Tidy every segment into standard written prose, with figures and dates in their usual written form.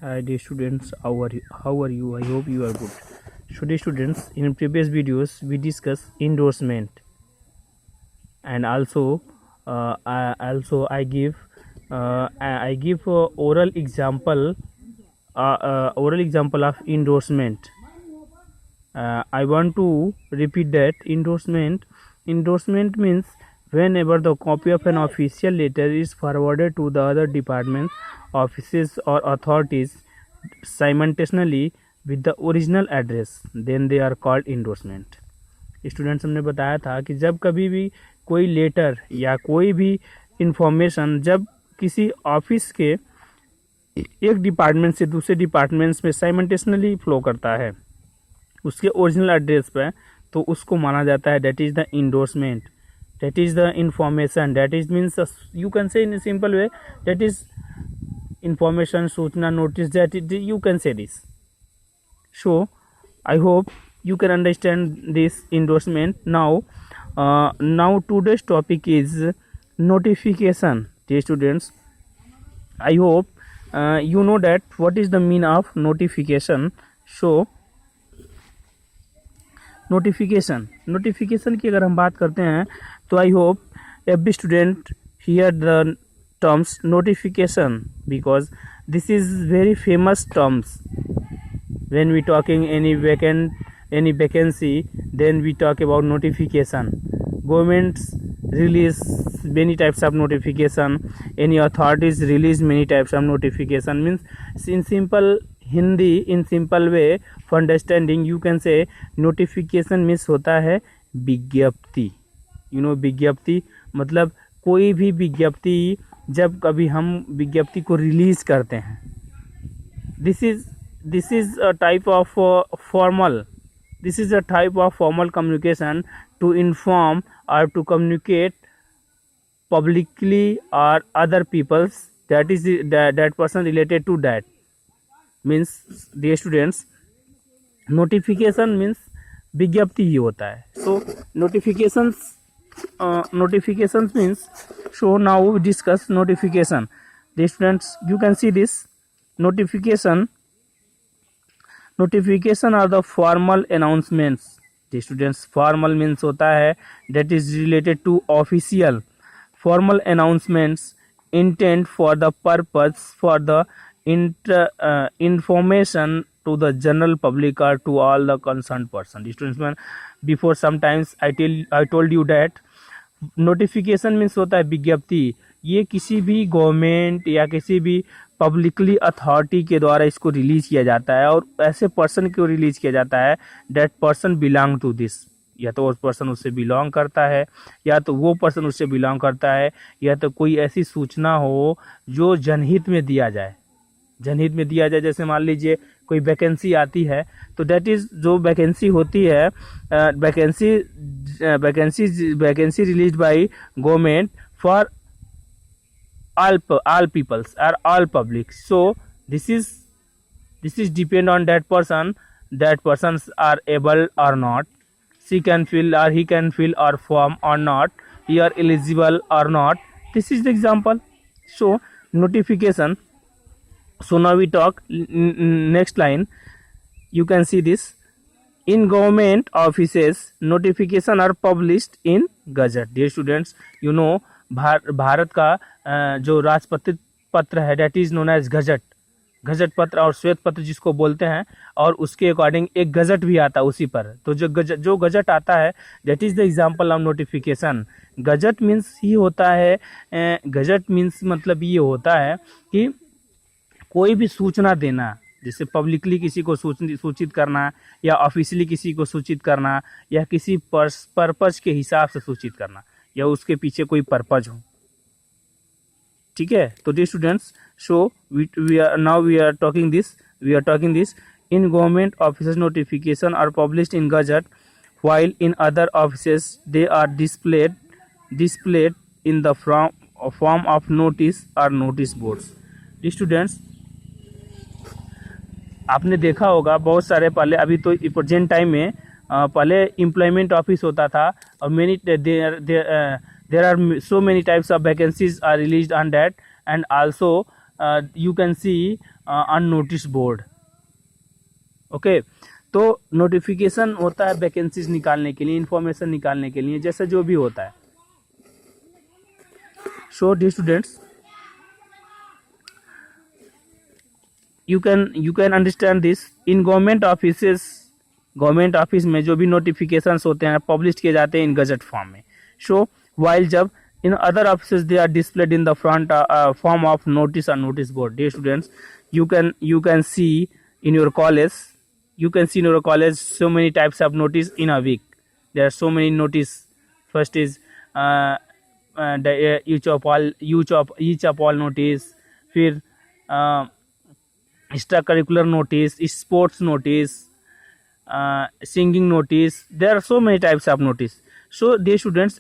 Hi dear students, how are you? I hope you are good. So dear students, in previous videos we discuss endorsement, and I give oral example of endorsement. I want to repeat that endorsement means whenever the copy of an official letter is forwarded to the other departments, offices or authorities simultaneously with the original address, then they are called endorsement. Students, हमने बताया था कि जब कभी भी कोई letter या कोई भी इंफॉर्मेशन जब किसी ऑफिस के एक डिपार्टमेंट से दूसरे डिपार्टमेंट्स में साइमल्टेनियसली फ्लो करता है उसके ओरिजिनल एड्रेस पे, तो उसको माना जाता है that is the endorsement, that is the information, that is means you can say in simple way that is information, सूचना, notice, that you can say this. So I hope you can understand this endorsement. Now today's topic is notification. Dear students, I hope you know that what is the meaning of notification. So notification की अगर हम बात करते हैं तो I hope every student hear the terms notification, because this is very famous terms. When we talking any vacancy, then we talk about notification. Governments release many types of notification, any authorities release many types of notification. Means in simple Hindi, in simple way for understanding, you can say notification means होता है विज्ञप्ति. विज्ञप्ति मतलब कोई भी विज्ञप्ति जब कभी हम विज्ञप्ति को रिलीज करते हैं, this is a type of formal communication to inform or to communicate publicly or other peoples that is that person related to that. Means dear students, notification means विज्ञप्ति ही होता है. So notifications means, so now we discuss notification. Dear students, you can see this notification are the formal announcements. The students, formal means होता है that is related to official formal announcements intent for the purpose for the information to the general public or to all the concerned person. The students, before sometimes I told you that notification means होता है विज्ञप्ति. ये किसी भी government या किसी भी publicly authority के द्वारा इसको रिलीज किया जाता है, और ऐसे पर्सन को रिलीज किया जाता है that person belong to this. या तो वो पर्सन उससे बिलोंग करता है, या तो वो पर्सन उससे बिलोंग करता है, या तो कोई ऐसी सूचना हो जो जनहित में दिया जाए. जैसे मान लीजिए कोई वैकेंसी आती है, तो दैट इज जो वैकेंसी होती है, vacancy release by government for all peoples or all public. So this is depend on that persons are able or not, she can fill or he can fill or form or not, he are eligible or not. This is the example. So notification. So now we talk next line. You can see this. In government offices, notification are published in gazette. Dear students, you know Bharat का जो राजपत्रित पत्र है that is known as gazette पत्र और श्वेत पत्र जिसको बोलते हैं, और उसके अकॉर्डिंग एक गजट भी आता है उसी पर. तो जो गजट आता है that is the example of notification. Gazette means he होता है, गजट मीन्स मतलब ये होता है कि कोई भी सूचना देना, जैसे पब्लिकली किसी को सूचित करना, या ऑफिशियली किसी को सूचित करना, या किसी पर्पज के हिसाब से सूचित करना, या उसके पीछे कोई पर्पज हो. ठीक है. तो dear students, so we are talking this in government offices notification are published in gazette, while in other offices they are displayed in the form of notice और नोटिस बोर्ड्स. डियर स्टूडेंट्स, आपने देखा होगा बहुत सारे पहले, अभी तो present time में पहले एम्प्लॉयमेंट ऑफिस होता था, और many there are so many types of vacancies are released on that, and also you can see unnoticed board. Okay, तो नोटिफिकेशन होता है वैकेंसीज निकालने के लिए, इंफॉर्मेशन निकालने के लिए, जैसे जो भी होता है। So dear students, you can understand this in government offices। Government office में जो भी नोटिफिकेशंस होते हैं पब्लिश किए जाते हैं इन गजट फॉर्म में। सो while जब in other offices they are displayed in the front form of notice or notice board। dear students, you can see in your college so many types of notice in a week। there are so many notice। first is the each of all notice, फिर extra curricular notice, sports notice, singing notice। there are so many types of notice। so dear students,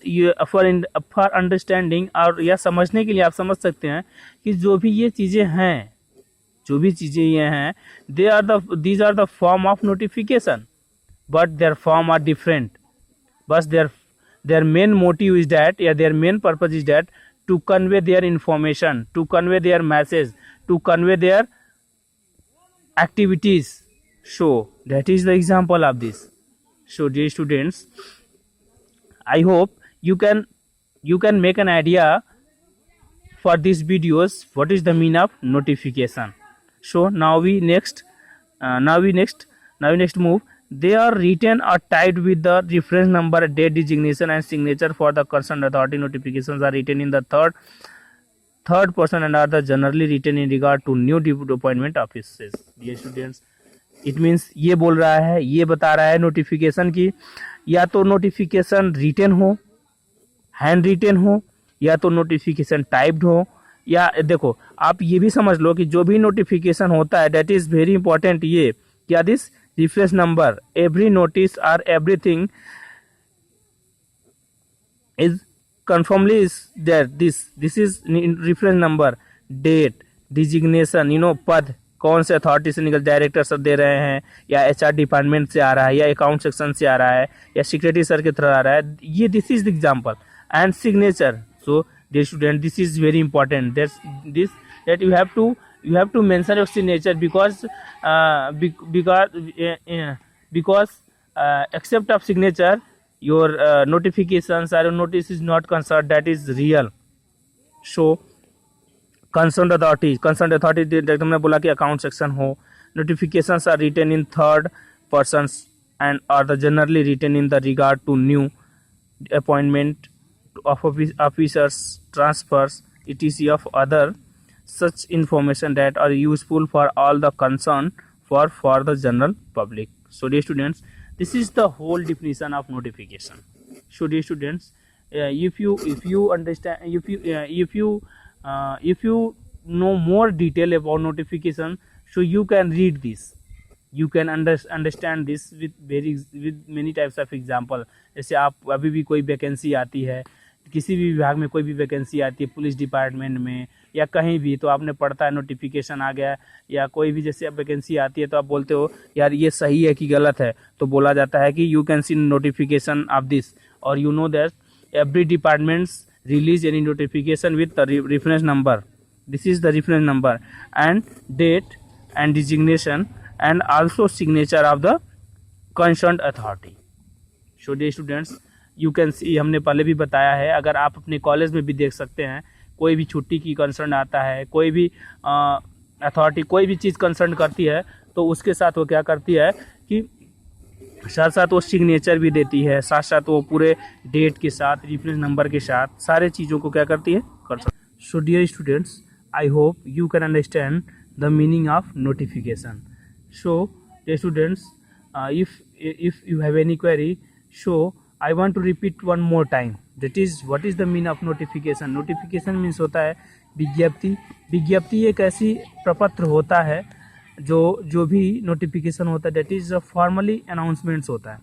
for understanding और यह समझने के लिए आप समझ सकते हैं कि जो भी ये चीज़ें हैं, these are the form of notification, but their form are different। but their main motive is that, या their main purpose is that to convey their information, to convey their message, to convey their activities। so that is the example of this। so dear students, I hope you can make an idea for these videos what is the meaning of notification। so now we next move। they are written or typed with the reference number, date, designation and signature for the concerned authority। notifications are written in the third person and are the generally written in regard to new deputy appointment offices। dear students, it means ये बोल रहा है, ये बता रहा है notification की या तो नोटिफिकेशन रिटन हो, हैंड रिटन हो, या तो नोटिफिकेशन टाइप्ड हो, या देखो आप ये भी समझ लो कि जो भी नोटिफिकेशन होता है दैट इज वेरी इंपॉर्टेंट। ये क्या, this reference number, every notice और everything is confirmly is that this is reference number, date, designation, पद कौन से अथॉरिटी से निकल, डायरेक्टर सर दे रहे हैं या एचआर डिपार्टमेंट से आ रहा है या अकाउंट सेक्शन से आ रहा है या सेक्रेटरी सर के थ्रू आ रहा है, ये this is the example. And signature. So dear student, this is very important, that you have to mention your signature because except of signature your notifications or notice is not concerned, that is real। so concerned authority हमने बोला कि account section हो। notifications are written in third persons and are the generally written in the regard to new appointment of officers, transfers, etc. of other such information that are useful for all the concern for the general public। so dear students, this is the whole definition of notification। so dear students, if you understand, if you know more detail about notification, so you can read this, you can understand this with many types of example। जैसे आप अभी भी कोई vacancy आती है, किसी भी विभाग में कोई भी वैकेंसी आती है, पुलिस डिपार्टमेंट में या कहीं भी, तो आपने पढ़ता है नोटिफिकेशन आ गया, या कोई भी जैसे वैकेंसी आती है तो आप बोलते हो यार ये सही है कि गलत है, तो बोला जाता है कि you can see notification of this, और you know that every departments release any notification with the reference number। this is the reference number and date and designation and also signature of the concerned authority। so dear students, you can see, हमने पहले भी बताया है, अगर आप अपने college में भी देख सकते हैं, कोई भी छुट्टी की कंसर्न आता है, कोई भी अथॉरिटी कोई भी चीज़ कंसर्न करती है, तो उसके साथ वो क्या करती है कि साथ साथ वो सिग्नेचर भी देती है, साथ साथ वो पूरे डेट के साथ, रेफरेंस नंबर के साथ, सारे चीज़ों को क्या करती है, कर सकती। So dear students, I hope you can understand the meaning of notification. So dear students, if you have any query, so I want to repeat one more time, that is what is the meaning of notification। notification means होता है विज्ञप्ति। विज्ञप्ति एक ऐसी प्रपत्र होता है जो भी नोटिफिकेशन होता है, डेट इज फॉर्मली अनाउंसमेंट्स होता है।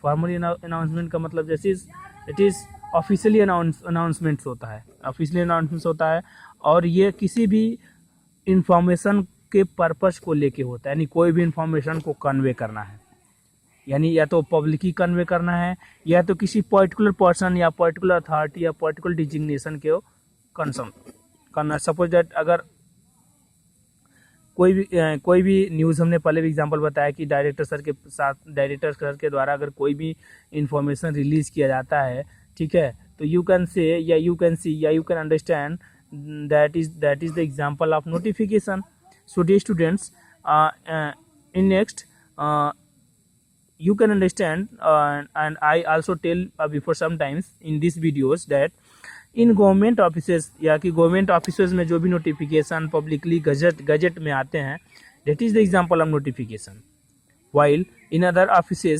फॉर्मली अनाउंसमेंट का मतलब जैसे इट इज़ ऑफिशियली अनाउंसमेंट्स होता है, ऑफिशियली अनाउंसमेंट्स होता है, और ये किसी भी इंफॉर्मेशन के पर्पस को लेके होता है, यानी कोई भी इंफॉर्मेशन को कन्वे करना है, यानी या तो पब्लिक ही कन्वे करना है, या तो किसी पर्टिकुलर पर्सन या पर्टिकुलर अथॉरिटी या पर्टिकुलर डिजिग्नेशन के कंसर्न करना। सपोज दैट अगर कोई भी न्यूज़ हमने पहले भी एग्जांपल बताया कि डायरेक्टर सर के द्वारा अगर कोई भी इंफॉर्मेशन रिलीज किया जाता है, ठीक है, तो यू कैन से या यू कैन सी या you can understand that is the example of notification. So dear students, in next you can understand and I also tell before sometimes in these videos that in government offices या कि government offices में जो भी notification publicly gazette में आते हैं, that is the example of notification. While in other offices